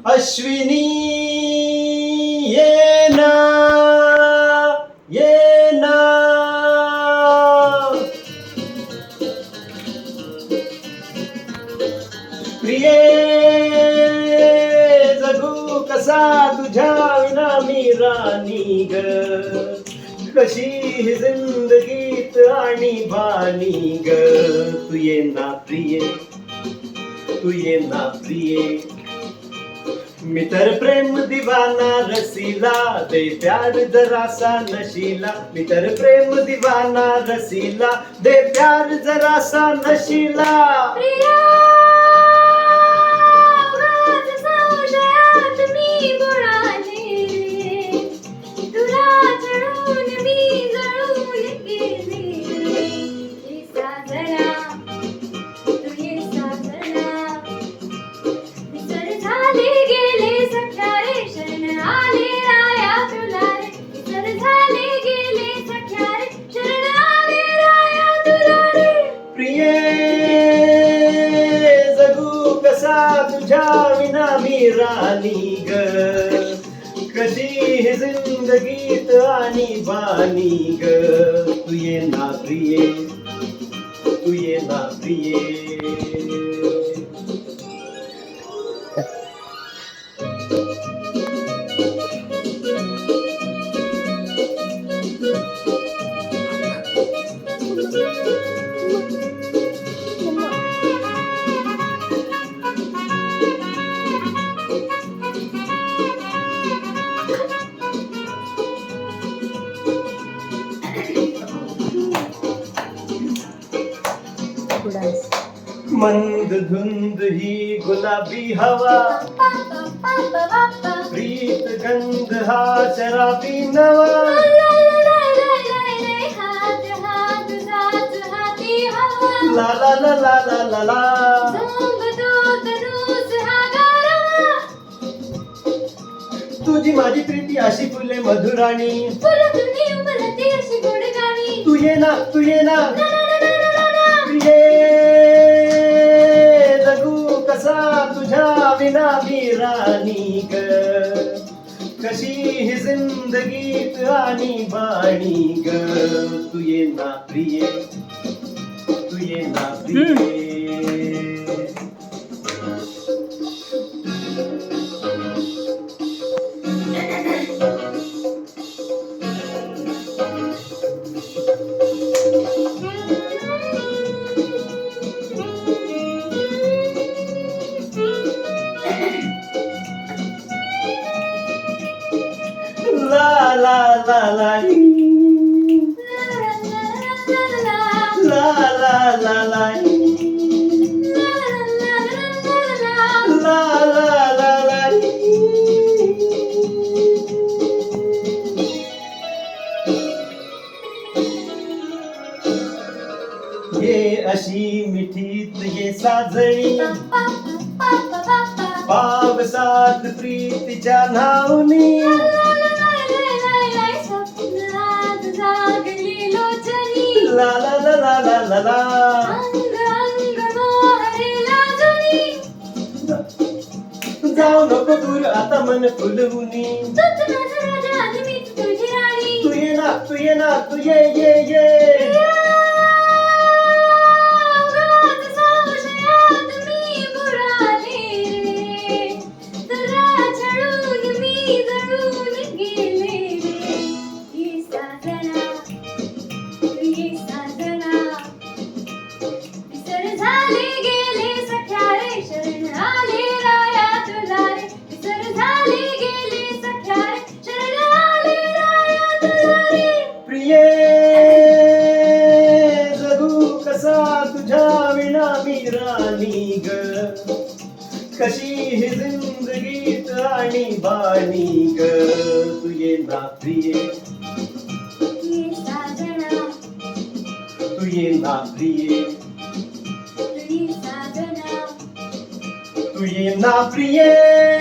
अश्विनी ये ना ये ना प्रिये जगू कसा तुझ्या विना मी राणी ग कशी ही जिंदगीत आणि बाणी ग तू ये ना प्रिये तू ये ना प्रिये मी तर प्रेम दिवाना रसीला दे प्यार जरासा नशीला मी तर प्रेम दिवाना रसीला दे प्यार जरासा नशीला प्रिया उगाच संशयात मी बुडाले तुला चढून मी जळून गेले ये साजरा तू ये साजरा विसर झाले गेले सख्या रे शरण आले राया तुला रे विसर झाले गेले सख्या रे शरण आले राया तुला रे प्रिये जगू कसा तुझ्या विना मी राणी ग कशी ही जिंदगीत आणि बाणी ग तू ये ना प्रिये तू ये ना प्रिये मंद धुंद ही गुलाबी हवा प्रीत गंध हा शराबी नवा ला ला ला ला ला ला ला तुझी माझी प्रीती अशी फुले मधुराणी तू ये ना प्रिये जगू कसा तुझ्या विना मी राणी ग कशी ही जिंदगीत आणि बाणी ग तू ये ना प्रिये तू ये ना प्रिये La la la la la la la la la la la ये अशी मिठीत ये साजणी पावसात प्रीतीच्या नावनी ला ला ला ला ला ला ला जाऊ नको दूर आता मन फुलवूनी तू ये ना तू ये प्रिये जगू कसा तुझ्या विना मी राणी ग कशी ही जिंदगीत आणि बाणी ग तू ये ना प्रिये तू ये ना प्रिये तू ये ना प्रिये